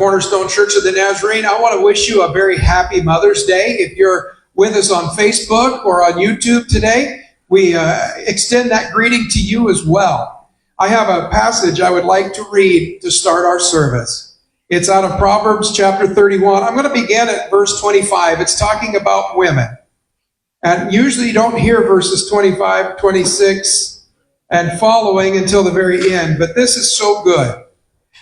Cornerstone Church of the Nazarene. I want to wish you a very happy Mother's Day. If you're with us on Facebook or on YouTube today, we extend that greeting to you as well. I have a passage I would like to read to start our service. It's out of Proverbs chapter 31. I'm going to begin at verse 25. It's talking about women. And usually you don't hear verses 25, 26, and following until the very end. But this is so good.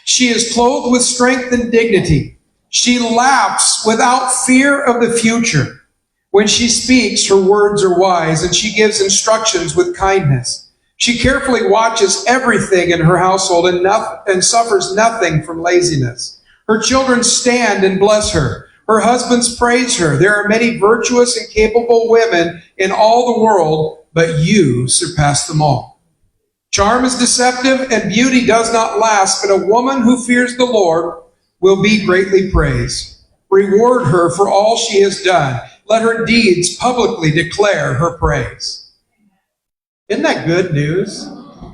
She is clothed with strength and dignity. She laughs without fear of the future. When she speaks, her words are wise, and she gives instructions with kindness. She carefully watches everything in her household and suffers nothing from laziness. Her children stand and bless her. Her husbands praise her. There are many virtuous and capable women in all the world, but you surpass them all. Charm is deceptive and beauty does not last, but a woman who fears the Lord will be greatly praised. Reward her for all she has done. Let her deeds publicly declare her praise. Isn't that good news?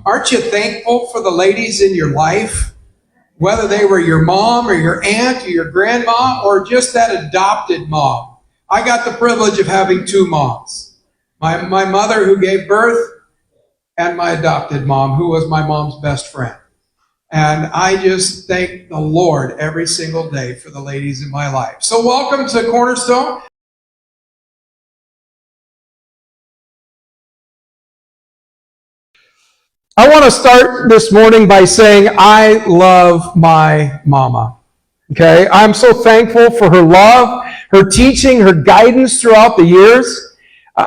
Aren't you thankful for the ladies in your life? Whether they were your mom or your aunt or your grandma or just that adopted mom. I got the privilege of having two moms. My mother who gave birth, and my adopted mom, who was my mom's best friend. And I just thank the Lord every single day for the ladies in my life. So welcome to Cornerstone. I want to start this morning by saying I love my mama. Okay? I'm so thankful for her love, her teaching, her guidance throughout the years.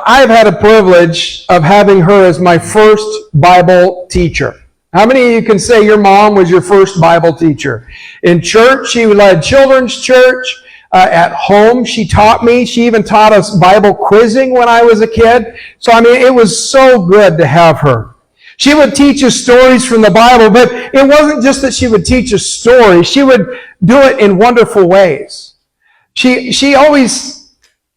I've had a privilege of having her as my first Bible teacher. How many of you can say your mom was your first Bible teacher? In church, she led children's church. At home, she taught me. She even taught us Bible quizzing when I was a kid. So, it was so good to have her. She would teach us stories from the Bible, but it wasn't just that she would teach us stories. She would do it in wonderful ways. She always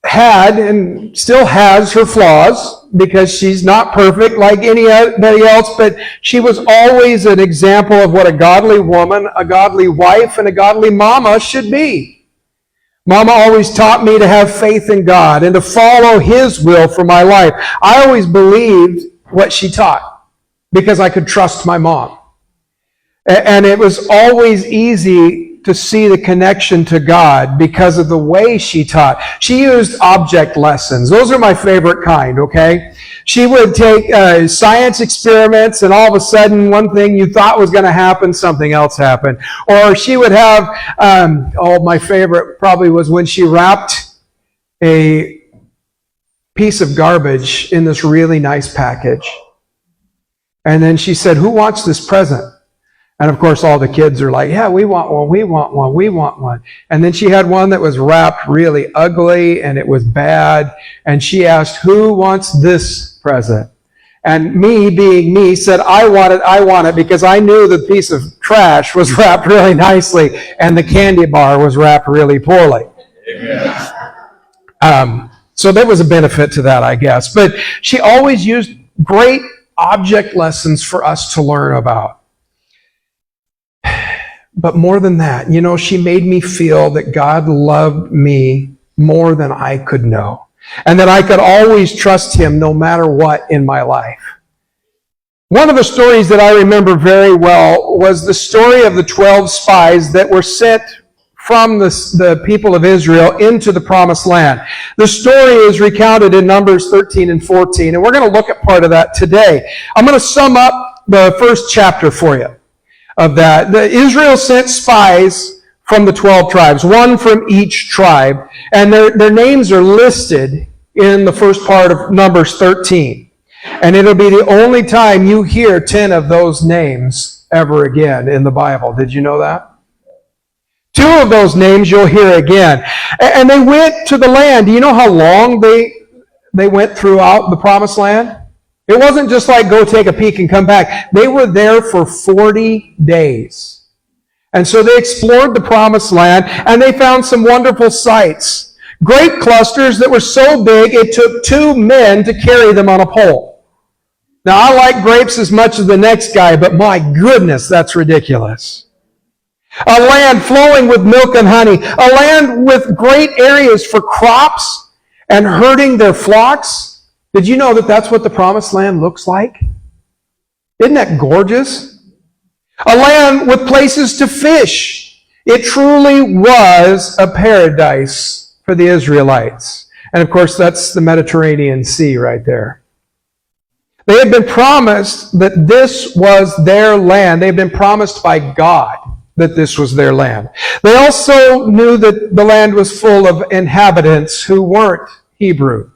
had and still has her flaws because she's not perfect like anybody else, but she was always an example of what a godly woman, a godly wife, and a godly mama should be. Mama always taught me to have faith in God and to follow His will for my life. I always believed what she taught because I could trust my mom. And it was always easy to see the connection to God because of the way she taught. She used object lessons. Those are my favorite kind, okay? She would take science experiments and all of a sudden one thing you thought was going to happen, something else happened. Or she would have, my favorite probably was when she wrapped a piece of garbage in this really nice package. And then she said, "Who wants this present?" And of course, all the kids are like, "Yeah, we want one, we want one, we want one." And then she had one that was wrapped really ugly and it was bad. And she asked, "Who wants this present?" And me, being me, said, I want it, because I knew the piece of trash was wrapped really nicely and the candy bar was wrapped really poorly. So there was a benefit to that, I guess. But she always used great object lessons for us to learn about. But more than that, she made me feel that God loved me more than I could know. And that I could always trust Him no matter what in my life. One of the stories that I remember very well was the story of the 12 spies that were sent from the people of Israel into the promised land. The story is recounted in Numbers 13 and 14, and we're going to look at part of that today. I'm going to sum up the first chapter for you of that. Israel sent spies from the 12 tribes, one from each tribe, and their names are listed in the first part of Numbers 13. And it'll be the only time you hear 10 of those names ever again in the Bible. Did you know that? 2 of those names you'll hear again. And they went to the land. Do you know how long they went throughout the promised land? It wasn't just like go take a peek and come back. They were there for 40 days. And so they explored the promised land and they found some wonderful sights. Grape clusters that were so big it took 2 men to carry them on a pole. Now I like grapes as much as the next guy, but my goodness, that's ridiculous. A land flowing with milk and honey. A land with great areas for crops and herding their flocks. Did you know that that's what the promised land looks like? Isn't that gorgeous? A land with places to fish. It truly was a paradise for the Israelites. And of course, that's the Mediterranean Sea right there. They had been promised that this was their land. They had been promised by God that this was their land. They also knew that the land was full of inhabitants who weren't Hebrew.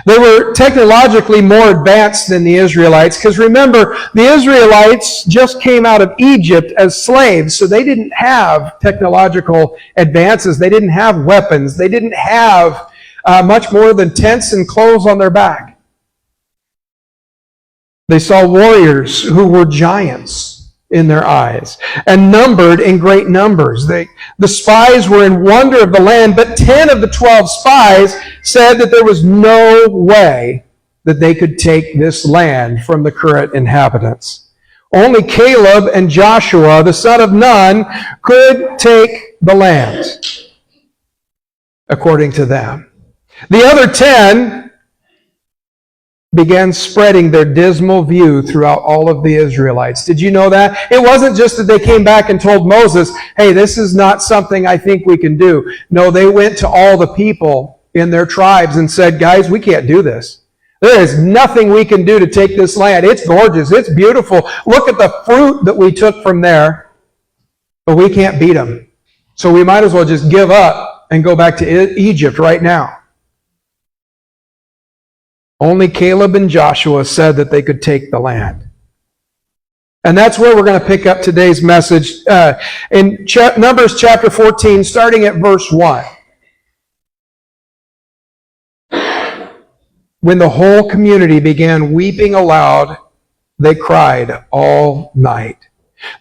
They were technologically more advanced than the Israelites, because remember, the Israelites just came out of Egypt as slaves, so they didn't have technological advances. They didn't have weapons. They didn't have much more than tents and clothes on their back. They saw warriors who were giants in their eyes and numbered in great numbers. The spies were in wonder of the land, but 10 of the 12 spies said that there was no way that they could take this land from the current inhabitants. Only Caleb and Joshua, the son of Nun, could take the land, according to them. The other 10 began spreading their dismal view throughout all of the Israelites. Did you know that? It wasn't just that they came back and told Moses, hey, this is not something I think we can do. No, they went to all the people in their tribes and said, guys, we can't do this. There is nothing we can do to take this land. It's gorgeous. It's beautiful. Look at the fruit that we took from there, but we can't beat them. So we might as well just give up and go back to Egypt right now. Only Caleb and Joshua said that they could take the land. And that's where we're going to pick up today's message in Numbers chapter 14, starting at verse 1. When the whole community began weeping aloud, they cried all night.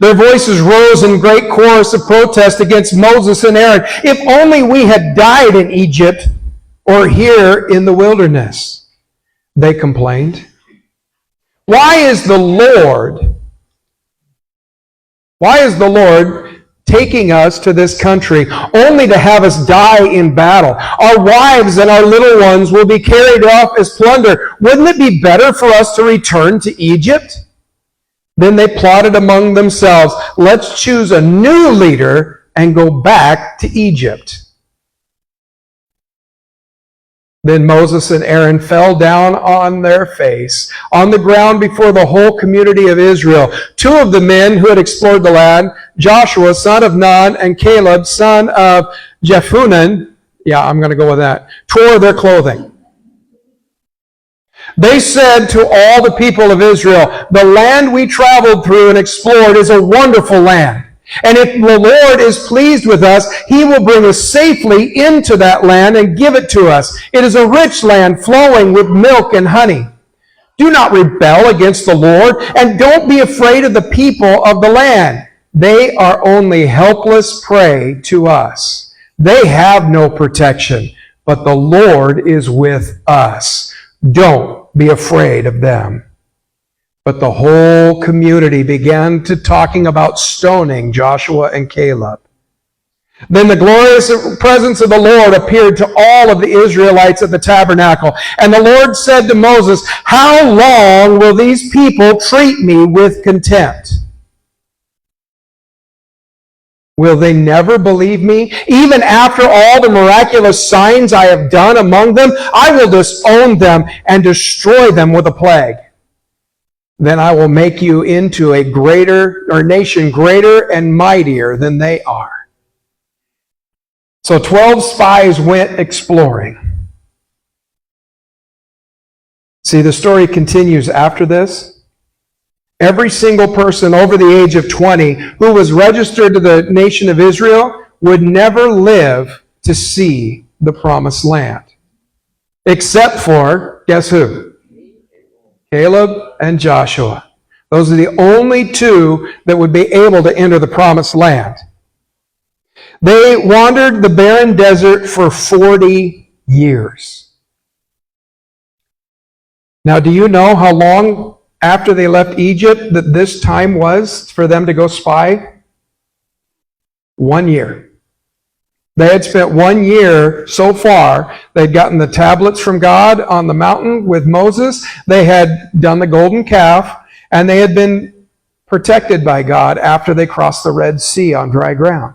Their voices rose in great chorus of protest against Moses and Aaron. If only we had died in Egypt or here in the wilderness, they complained. Why is the Lord taking us to this country only to have us die in battle? Our wives and our little ones will be carried off as plunder. Wouldn't it be better for us to return to Egypt? Then they plotted among themselves, let's choose a new leader and go back to Egypt. Then Moses and Aaron fell down on their face, on the ground before the whole community of Israel. Two of the men who had explored the land, Joshua, son of Nun, and Caleb, son of Jephunneh, I'm going to go with that, tore their clothing. They said to all the people of Israel, the land we traveled through and explored is a wonderful land. And if the Lord is pleased with us, He will bring us safely into that land and give it to us. It is a rich land flowing with milk and honey. Do not rebel against the Lord, and don't be afraid of the people of the land. They are only helpless prey to us. They have no protection, but the Lord is with us. Don't be afraid of them. But the whole community began to talking about stoning Joshua and Caleb. Then the glorious presence of the Lord appeared to all of the Israelites at the tabernacle. And the Lord said to Moses, how long will these people treat me with contempt? Will they never believe me? Even after all the miraculous signs I have done among them, I will disown them and destroy them with a plague. Then I will make you into a nation greater and mightier than they are. So 12 spies went exploring. See, the story continues after this. Every single person over the age of 20 who was registered to the nation of Israel would never live to see the promised land. Except for, guess who? Caleb and Joshua. Those are the only two that would be able to enter the promised land. They wandered the barren desert for 40 years. Now, do you know how long after they left Egypt that this time was for them to go spy? 1 year. They had spent 1 year so far. They'd gotten the tablets from God on the mountain with Moses. They had done the golden calf, and they had been protected by God after they crossed the Red Sea on dry ground.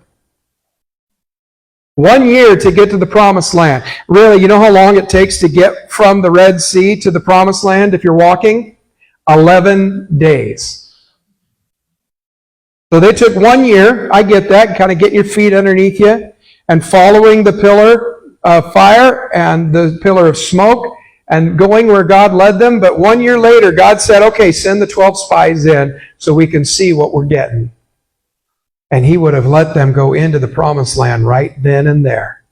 1 year to get to the promised land. Really, you know how long it takes to get from the Red Sea to the promised land if you're walking? 11 days. So they took 1 year. I get that. Kind of get your feet underneath you and following the pillar of fire and the pillar of smoke and going where God led them. But 1 year later, God said, okay, send the 12 spies in so we can see what we're getting. And he would have let them go into the promised land right then and there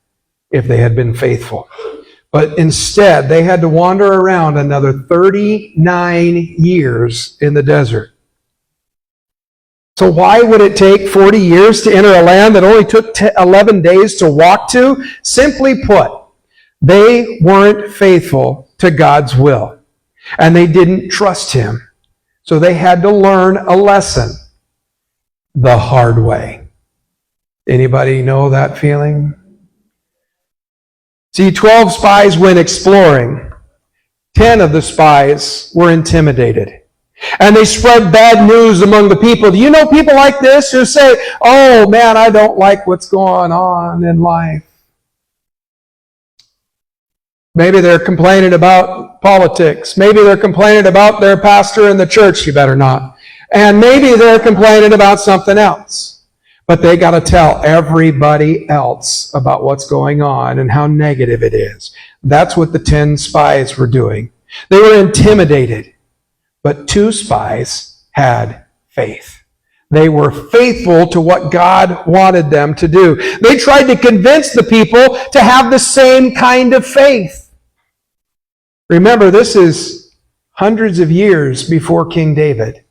if they had been faithful. But instead, they had to wander around another 39 years in the desert. So why would it take 40 years to enter a land that only took 11 days to walk to? Simply put, they weren't faithful to God's will. And they didn't trust him. So they had to learn a lesson the hard way. Anybody know that feeling? See, 12 spies went exploring. 10 of the spies were intimidated. And they spread bad news among the people. Do you know people like this who say, oh man, I don't like what's going on in life? Maybe they're complaining about politics. Maybe they're complaining about their pastor in the church. You better not. And maybe they're complaining about something else. But they got to tell everybody else about what's going on and how negative it is. That's what the 10 spies were doing. They were intimidated. But 2 spies had faith. They were faithful to what God wanted them to do. They tried to convince the people to have the same kind of faith. Remember, this is hundreds of years before King David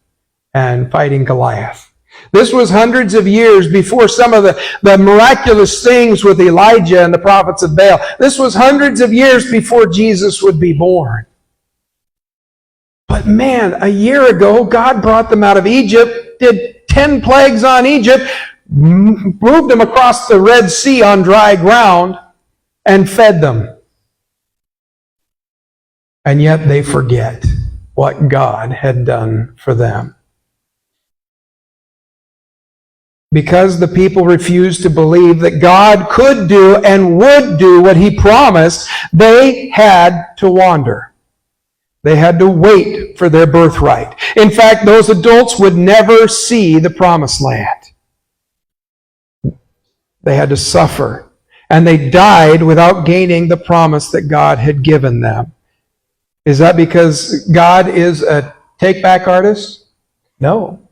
and fighting Goliath. This was hundreds of years before some of the miraculous things with Elijah and the prophets of Baal. This was hundreds of years before Jesus would be born. But man, a year ago, God brought them out of Egypt, did 10 plagues on Egypt, moved them across the Red Sea on dry ground, and fed them. And yet they forget what God had done for them. Because the people refused to believe that God could do and would do what he promised, they had to wander. They had to wait for their birthright. In fact, those adults would never see the promised land. They had to suffer. And they died without gaining the promise that God had given them. Is that because God is a take-back artist? No.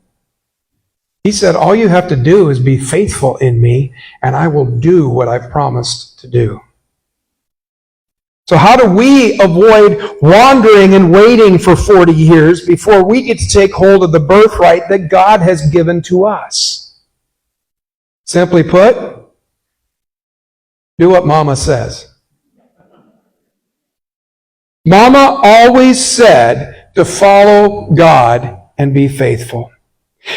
He said, all you have to do is be faithful in me, and I will do what I've promised to do. So how do we avoid wandering and waiting for 40 years before we get to take hold of the birthright that God has given to us? Simply put, do what Mama says. Mama always said to follow God and be faithful.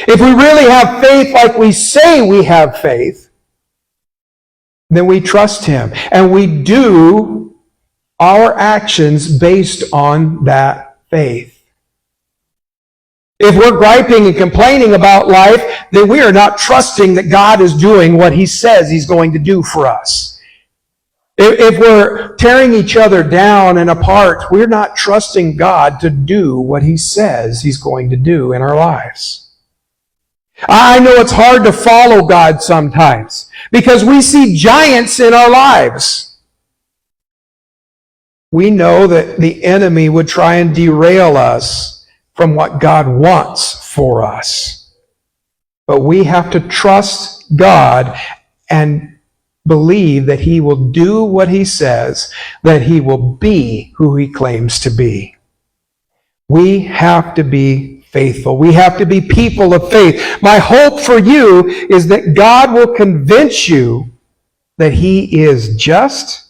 If we really have faith like we say we have faith, then we trust him and we do our actions based on that faith. If we're griping and complaining about life, then we are not trusting that God is doing what he says he's going to do for us. If we're tearing each other down and apart, we're not trusting God to do what he says he's going to do in our lives. I know it's hard to follow God sometimes because we see giants in our lives. We know that the enemy would try and derail us from what God wants for us. But we have to trust God and believe that he will do what he says, that he will be who he claims to be. We have to be faithful. We have to be people of faith. My hope for you is that God will convince you that he is just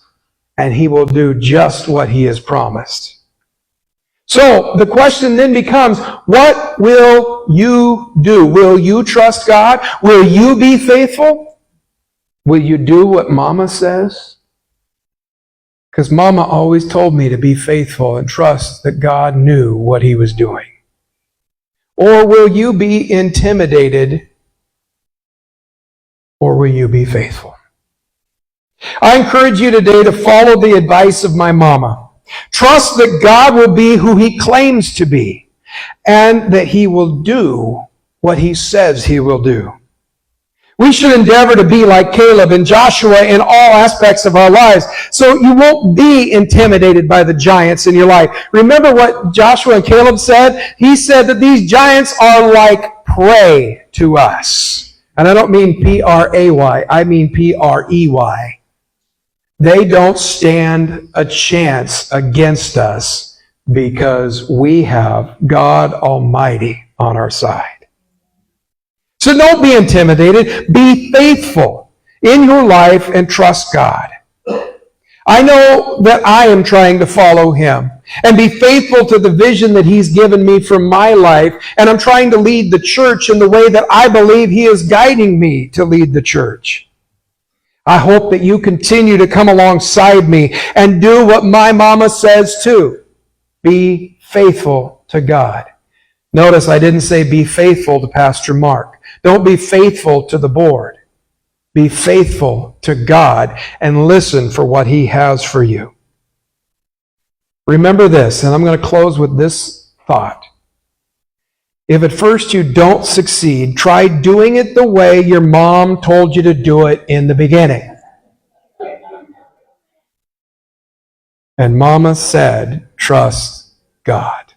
and he will do just what he has promised. So the question then becomes, what will you do? Will you trust God? Will you be faithful? Will you do what Mama says? Because Mama always told me to be faithful and trust that God knew what He was doing. Or will you be intimidated? Or will you be faithful? I encourage you today to follow the advice of my mama. Trust that God will be who He claims to be, and that He will do what He says He will do. We should endeavor to be like Caleb and Joshua in all aspects of our lives, so you won't be intimidated by the giants in your life. Remember what Joshua and Caleb said? He said that these giants are like prey to us. And I don't mean P-R-A-Y, I mean P-R-E-Y. They don't stand a chance against us because we have God Almighty on our side. So don't be intimidated. Be faithful in your life and trust God. I know that I am trying to follow Him and be faithful to the vision that He's given me for my life, and I'm trying to lead the church in the way that I believe He is guiding me to lead the church. I hope that you continue to come alongside me and do what my mama says too. Be faithful to God. Notice I didn't say be faithful to Pastor Mark. Don't be faithful to the board. Be faithful to God and listen for what He has for you. Remember this, and I'm going to close with this thought. If at first you don't succeed, try doing it the way your mom told you to do it in the beginning. And Mama said, trust God.